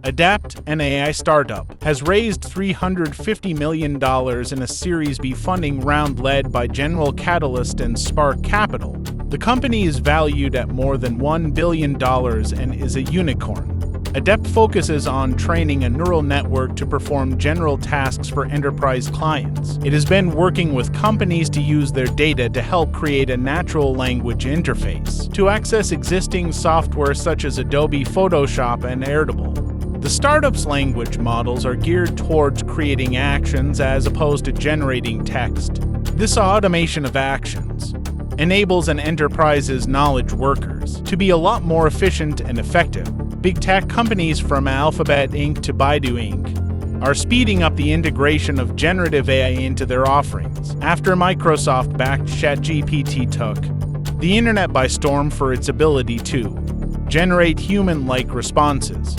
Adept, an AI startup, has raised $350 million in a Series B funding round led by General Catalyst and Spark Capital. The company is valued at more than $1 billion and is a unicorn. Adept focuses on training a neural network to perform general tasks for enterprise clients. It has been working with companies to use their data to help create a natural language interface to access existing software such as Adobe Photoshop and Airtable. The startup's language models are geared towards creating actions as opposed to generating text. This automation of actions enables an enterprise's knowledge workers to be a lot more efficient and effective. Big tech companies from Alphabet Inc. to Baidu Inc. are speeding up the integration of generative AI into their offerings after Microsoft-backed ChatGPT took the internet by storm for its ability to generate human-like responses.